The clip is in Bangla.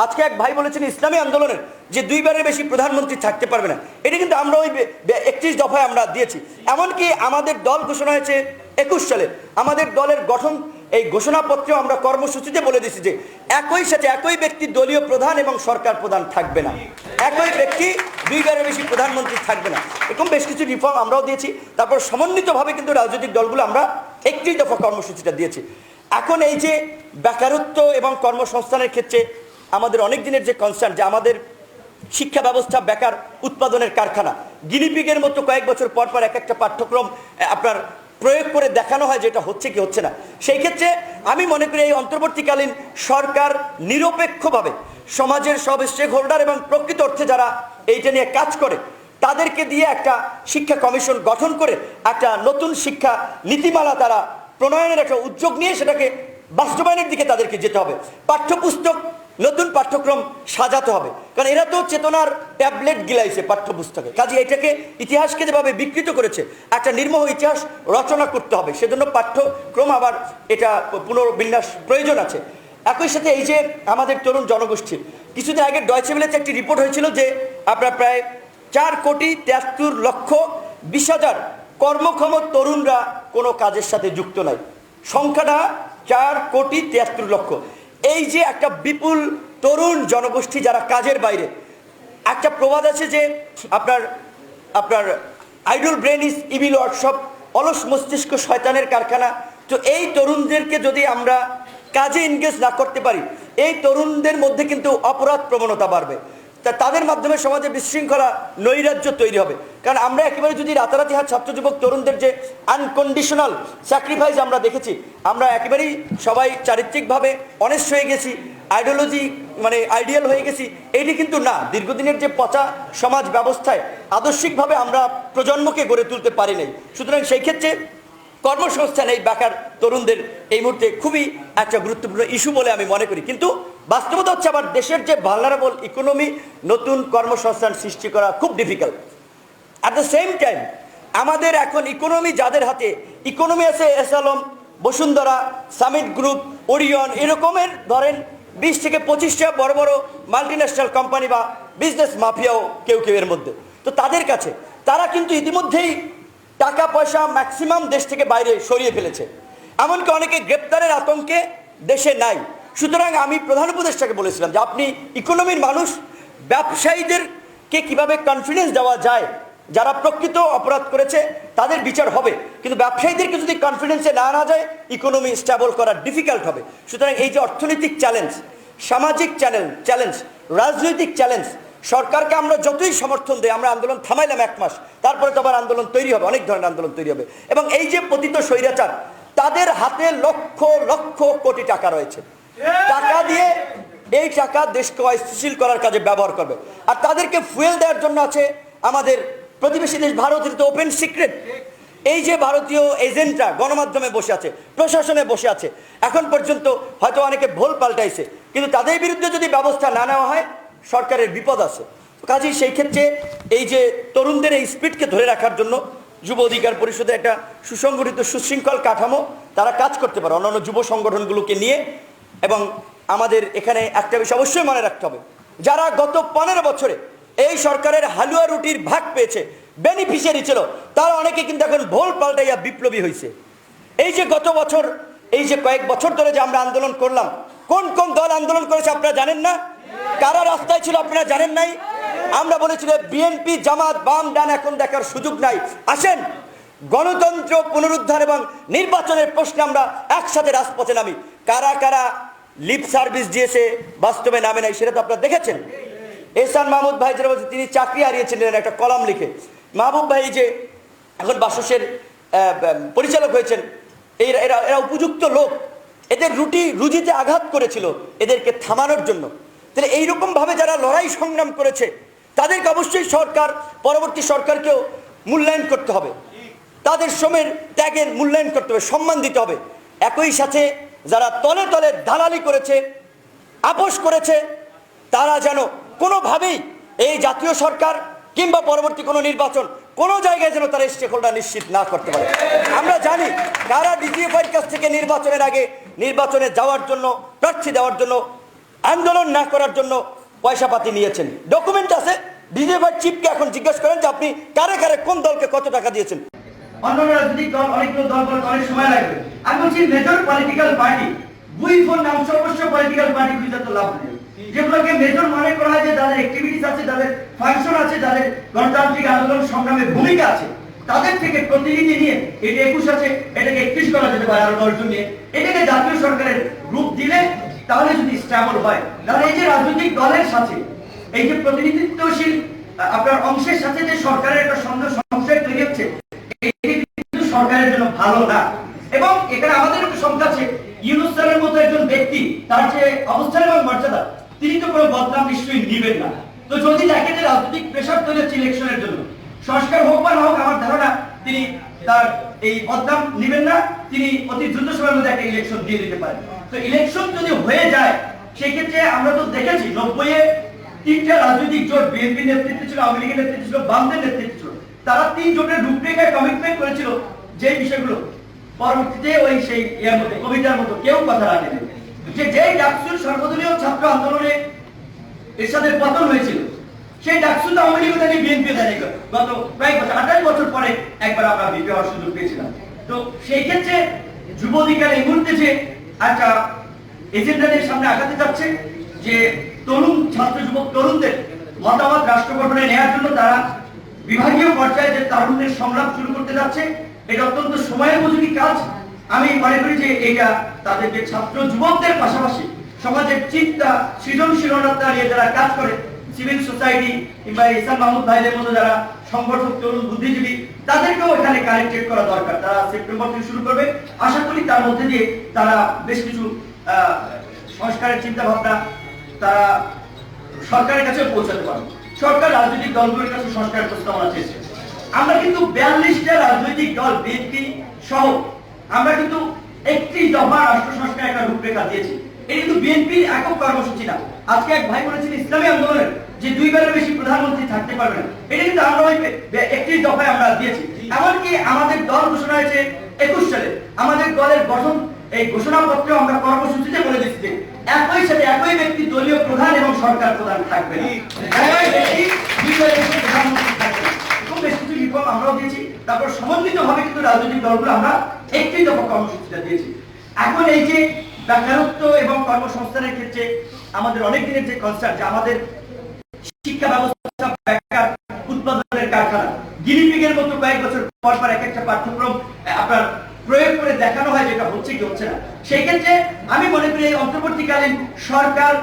আজকে এক ভাই বলেছেন ইসলামী আন্দোলনের যে দুইবারের বেশি প্রধানমন্ত্রী থাকতে পারবে না, এটা কিন্তু আমরা ওই 31 দফায় আমরা দিয়েছি। এমনকি আমাদের দল ঘোষণা হয়েছে 21 সালে, আমাদের দলের গঠন এই ঘোষণাপত্রে আমরা কর্মসূচিতে বলে দিয়েছি যে একই সাথে একই ব্যক্তি দলীয় প্রধান এবং সরকার প্রধান থাকবে না, একই ব্যক্তি দুইবারের বেশি প্রধানমন্ত্রী থাকবে না। এরকম বেশ কিছু রিফর্ম আমরাও দিয়েছি। তারপর সমন্বিতভাবে কিন্তু রাজনৈতিক দলগুলো আমরা 31 দফা কর্মসূচিটা দিয়েছি। এখন এই যে বেকারত্ব এবং কর্মসংস্থানের ক্ষেত্রে আমাদের অনেক দিনের যে কনসার্ন, যে আমাদের শিক্ষা ব্যবস্থা বেকার উৎপাদনের কারখানা, গিনিপিগের মতো কয়েক বছর পর পর এক একটা পাঠ্যক্রম আপনার প্রয়োগ করে দেখানো হয় যেটা হচ্ছে কি হচ্ছে না। সেই ক্ষেত্রে আমি মনে করি এই অন্তর্বর্তীকালীন সরকার নিরপেক্ষভাবে সমাজের সব স্টেক হোল্ডার এবং প্রকৃত অর্থে যারা এইটা নিয়ে কাজ করে তাদেরকে দিয়ে একটা শিক্ষা কমিশন গঠন করে একটা নতুন শিক্ষা নীতিমালা তারা প্রণয়নের একটা উদ্যোগ নিয়ে সেটাকে বাস্তবায়নের দিকে তাদেরকে যেতে হবে। পাঠ্যপুস্তক নতুন পাঠ্যক্রম সাজাতে হবে, কারণ এরা তো চেতনার ট্যাবলেট গিলাইছে পাঠ্যপুস্তকে। কাজে এটাকে ইতিহাসকে যেভাবে বিকৃত করেছে একটা নির্মোহ ইতিহাস রচনা করতে হবে, সেজন্য পাঠ্যক্রম আবার এটা পুনর্বিন্যাস প্রয়োজন আছে। একই সাথে এই যে আমাদের তরুণ জনগোষ্ঠীর কিছুদিন আগে ডয়চে ভেলেতে একটি রিপোর্ট হয়েছিল যে আপনার প্রায় 4,73,20,000 কর্মক্ষম তরুণরা কোনো কাজের সাথে যুক্ত নাই। সংখ্যাটা 4,73,00,000। এই যে একটা বিপুল তরুণ জনগোষ্ঠী যারা কাজের বাইরে, একটা প্রবাদ আছে যে আপনার আপনার idol brain is evil workshop, অলস মস্তিষ্ক শয়তানের কারখানা। তো এই তরুণদেরকে যদি আমরা কাজে এনগেজ না করতে পারি, এই তরুণদের মধ্যে কিন্তু অপরাধ প্রবণতা বাড়বে, তাদের মাধ্যমে সমাজে বিশৃঙ্খলা নৈরাজ্য তৈরি হবে। কারণ আমরা একেবারে যদি রাতারাতি ছাত্র যুবক তরুণদের যে আনকন্ডিশনাল স্যাক্রিফাইস আমরা দেখেছি, আমরা একেবারেই সবাই চারিত্রিকভাবে অনেস্ট হয়ে গেছি, আইডিওলজি মানে আইডিয়াল হয়ে গেছি, এইটি কিন্তু না। দীর্ঘদিনের যে পচা সমাজ ব্যবস্থায় আদর্শিকভাবে আমরা প্রজন্মকে গড়ে তুলতে পারি নাই। সুতরাং সেই ক্ষেত্রে কর্মসংস্থান এই বেকার তরুণদের এই মুহূর্তে খুবই একটা গুরুত্বপূর্ণ ইস্যু বলে আমি মনে করি। কিন্তু বাস্তবতা হচ্ছে আবার দেশের যে ভালনারেবল ইকোনমি, নতুন কর্মসংস্থান সৃষ্টি করা খুব difficult. At the same time আমাদের এখন ইকোনমি যাদের হাতে, ইকোনমি আছে এসালম, বসুন্ধরা, সামিট গ্রুপ, ওরিয়ন, এরকমের ধরেন 20 থেকে 25টা বড় বড় মাল্টিন্যাশনাল কোম্পানি বা বিজনেস মাফিয়াও কেউ কেউ এর মধ্যে। তো তাদের কাছে তারা কিন্তু ইতিমধ্যেই টাকা পয়সা ম্যাক্সিমাম দেশ থেকে বাইরে সরিয়ে ফেলেছে, এমনকি অনেকে গ্রেপ্তারের আতঙ্কে দেশে নাই। সুতরাং আমি প্রধান উপদেষ্টাকে বলেছিলাম যে আপনি ইকোনমির মানুষ, ব্যবসায়ীদেরকে কিভাবে কনফিডেন্স দেওয়া যায়, যারা প্রকৃত অপরাধ করেছে তাদের বিচার হবে, কিন্তু ব্যবসায়ীদেরকে যদি কনফিডেন্সে না আনা যায় ইকোনমি স্টেবল করা ডিফিকাল্ট হবে। সুতরাং এই যে অর্থনৈতিক চ্যালেঞ্জ, সামাজিক চ্যালেঞ্জ, রাজনৈতিক চ্যালেঞ্জ, সরকারকে আমরা যতই সমর্থন দেয়, আমরা আন্দোলন থামাইলাম 1 মাস, তারপরে তো আবার আন্দোলন তৈরি হবে, অনেক ধরনের আন্দোলন তৈরি হবে। এবং এই যে পতিত স্বৈরাচার, তাদের হাতে লক্ষ লক্ষ কোটি টাকা রয়েছে, টাকা দিয়ে এই টাকা দেশকে অস্থিতিশীল করার কাজে ব্যবহার করবে। আর তাদেরকে ফুয়েল দেওয়ার জন্য আছে আমাদের প্রতিবেশী দেশ ভারতের তো ওপেন সিক্রেট। এই যে ভারতীয় এজেন্টরা গণমাধ্যমে বসে আছে, প্রশাসনে বসে আছে, এখন পর্যন্ত হয়তো অনেকে ভুল পাল্টাইছে, কিন্তু তাদের বিরুদ্ধে যদি ব্যবস্থা না নেওয়া হয় সরকারের বিপদ আছে। কাজেই সেই ক্ষেত্রে এই যে তরুণদের এই স্পিডকে ধরে রাখার জন্য যুব অধিকার পরিষদের একটা সুসংগঠিত সুশৃঙ্খল কাঠামো তারা কাজ করতে পারে অন্যান্য যুব সংগঠনগুলোকে নিয়ে। এবং আমাদের এখানে একটা বিষয় অবশ্যই মনে রাখতে হবে, যারা গত 15 বছরে এই সরকারের হালুয়া রুটির ভাগ পেয়েছে, বেনিফিশিয়ারি ছিল, তারা অনেকে কিন্তু এখন ভোল পাল্টাইয়া বিপ্লবী হয়েছে। এই যে গত বছর, এই যে কয়েক বছর ধরে যে আমরা আন্দোলন করলাম, কোন কোন দল আন্দোলন করেছে আপনারা জানেন না? কারা রাস্তায় ছিল আপনারা জানেন নাই? আমরা বলেছিল বিএনপি, জামাত, বাম, ডান এখন দেখার সুযোগ নাই, আসেন গণতন্ত্র পুনরুদ্ধার এবং নির্বাচনের প্রশ্নে আমরা একসাথে রাজপথে নামি। কারা কারা লিপ সার্ভিস দিয়েছে, বাস্তবে নামে নাই, সেটা তো আপনারা দেখেছেন। এহসান মাহমুদ ভাই যেটা বলছে, তিনি চাকরি হারিয়েছিলেন একটা কলাম লিখে। মাহবুব ভাই যে এখন বাসসের পরিচালক হয়েছেন, এরা উপযুক্ত লোক, এদের রুজিতে আঘাত করেছিল এদেরকে থামানোর জন্য। তাহলে এইরকমভাবে যারা লড়াই সংগ্রাম করেছে তাদেরকে অবশ্যই সরকার, পরবর্তী সরকারকেও মূল্যায়ন করতে হবে, তাদের শ্রমের ত্যাগের মূল্যায়ন করতে হবে, সম্মান দিতে হবে। একই সাথে যারা তলে তলে দালালি করেছে, আপোষ করেছে, তারা যেন কোনোভাবেই এই জাতীয় সরকার কিংবা পরবর্তী কোনো নির্বাচন কোনো জায়গায় যেন তারা স্টেক হোল্ডার নিশ্চিত না করতে পারে। আমরা জানি কারা ডিজিএফআইয়ের কাছ থেকে নির্বাচনের আগে নির্বাচনে যাওয়ার জন্য, প্রার্থী দেওয়ার জন্য, আন্দোলন না করার জন্য পয়সাপাতি নিয়েছেন। ডকুমেন্ট আছে। ডিজিএফআই চিফকে এখন জিজ্ঞেস করেন যে আপনি কারে কারে কোন দলকে কত টাকা দিয়েছেন। অন্য রাজনৈতিক দল, অনেকগুলো দল বলতে অনেক সময় লাগবে। আমি বলছি মেজর পলিটিক্যাল পার্টি, বুই ফোর নাম সর্বস্ব পলিটিক্যাল পার্টি খুঁজে তো লাভ নেই। যেগুলোকে মেজর মনে করা হয় যে তাদের অ্যাক্টিভিটিস আছে, তাদের ফাংশন আছে, তাদের গণতান্ত্রিক আন্দোলন সংগ্রামে ভূমিকা আছে, তাদের থেকে প্রতিনিধি নিয়ে এটা 21 আছে, এটাকে 31 করা যেতে পারে আরো 10 জন নিয়ে, এটাকে জাতীয় সরকারের রূপ দিলে তাহলে যদি স্টেবল হয়, তাহলে এই যে রাজনৈতিক দলের সাথে এই যে প্রতিনিধিত্বশীল আপনার অংশের সাথে যে সরকারের একটা সংশয় তৈরি হচ্ছে, কিন্তু সরকারের জন্য ভালো না। এবং এখানে আমাদের একটা সংখ্যা আছে, ইউনূস স্যারের মতো একজন ব্যক্তি, তার যে অবস্থান এবং মর্যাদা, তিনি তো কোনো বদনাম নিশ্চয়ই নিবেন না। তো যদি দেখেন যে রাজনৈতিক প্রেশার তৈরি হচ্ছে ইলেকশনের জন্য, সংস্কার হোক বা না হোক, আমার ধারণা তিনি তার এই বদনাম নিবেন না, তিনি অতি দ্রুত সময়ের মধ্যে একটা ইলেকশন দিয়ে দিতে পারেন। তো ইলেকশন যদি হয়ে যায়, সেই ক্ষেত্রে আমরা তো দেখেছি 90-এ 3টা রাজনৈতিক জোট, বিএনপি নেতৃত্বে ছিল, আওয়ামী লীগের নেতৃত্বে ছিল, বামদের নেতৃত্বে ছিল, তারা 3 জোটের রূপরেখায় কমিটমেন্ট করেছিল যে বিষয়গুলো পরবর্তীতে ওই সেই মধ্যে কবিতার মতো কেউ কথা রাখেনি। যে ডাকসুর সর্বদলীয় ছাত্র আন্দোলনে এরশাদের পতন হয়েছিল, সেই ডাকসু তো আওয়ামী লীগ থেকে বিএনপি দেয়নি। গত কয়েক বছর, 28 বছর পরে একবার আমরা বিপি হওয়ার সুযোগ পেয়েছিলাম। তো সেই ক্ষেত্রে যুব অধিকার এই মুহূর্তে যে একটা এজেন্ডা নিয়ে সামনে আগাতে যাচ্ছে, যে তরুণ ছাত্র যুবক তরুণদের মতামত রাষ্ট্র গঠনে নেওয়ার জন্য তারা বিভাগীয় পর্যায়ে যে তারুণ্যের সংগ্রাম শুরু করতে যাচ্ছে, এটা অত্যন্ত সময়োপযোগী কাজ। আমি মনে করি যে এটা তাদের যে ছাত্র যুবকদের পাশাপাশি সমাজের চিন্তা, সৃজনশীলতা নিয়ে যারা কাজ করে, সিভিল সোসাইটি কিংবা ইহসান মাহমুদ ভাইদের মতো যারা সংগঠক, তরুণ বুদ্ধিজীবী, তাদেরকেও এখানে কানেক্টেড করা দরকার। তারা সেপ্টেম্বর থেকে শুরু করবে, আশা করি তার মধ্যে দিয়ে তারা বেশ কিছু সংস্কারের চিন্তা ভাবনা তারা সরকারের কাছে পৌঁছাতে পারবে। সরকার রাজনৈতিক দলগুলোর কাছে সংস্কারের প্রস্তাবনা চেয়েছে। আমরা কিন্তু 42টা রাজনৈতিক দল, বিএনপি সহ আমরা কিন্তু 31 দফা রাষ্ট্র সংস্কারের একটা রূপরেখা দিয়েছি। এটা কিন্তু বিএনপির একক কর্মসূচি না। আজকে এক ভাই বলেছেন ইসলামী আন্দোলনের যে 2 বারের বেশি প্রধানমন্ত্রী থাকতে পারবে না, এটা কিন্তু আমরা ওই 31 দফায় আমরা দিয়েছি। এমনকি আমাদের দল ঘোষণা হয়েছে 21 সালে, আমাদের দলের গঠন এই ঘোষণাপত্রে আমরা কর্মসূচিতে বলে দিচ্ছি যে একই সাথে একই ব্যক্তি দলীয় প্রধান এবং সরকার প্রধান থাকবে না, একই ব্যক্তি 2 বারের বেশি প্রধানমন্ত্রী থাকবে না। বেশ কিছু রিফর্ম আমরাও দিয়েছি। তারপর সমন্বিতভাবে কিন্তু রাজনৈতিক দলগুলো আমরা 31 দফা কর্মসূচিটা দিয়েছি। এখন এই যে বেকারত্ব এবং কর্মসংস্থানের ক্ষেত্রে আমাদের অনেক দিনের যে কনসার্ন, যে আমাদের শিক্ষা ব্যবস্থা বেকার উৎপাদনের কারখানা, গিনিপিগের মতো কয়েক বছর পর পর এক একটা পাঠ্যক্রম আপনার প্রয়োগ করে দেখানো হয় যেটা হচ্ছে কি হচ্ছে না। সেই ক্ষেত্রে আমি মনে করি এই অন্তর্বর্তীকালীন সরকার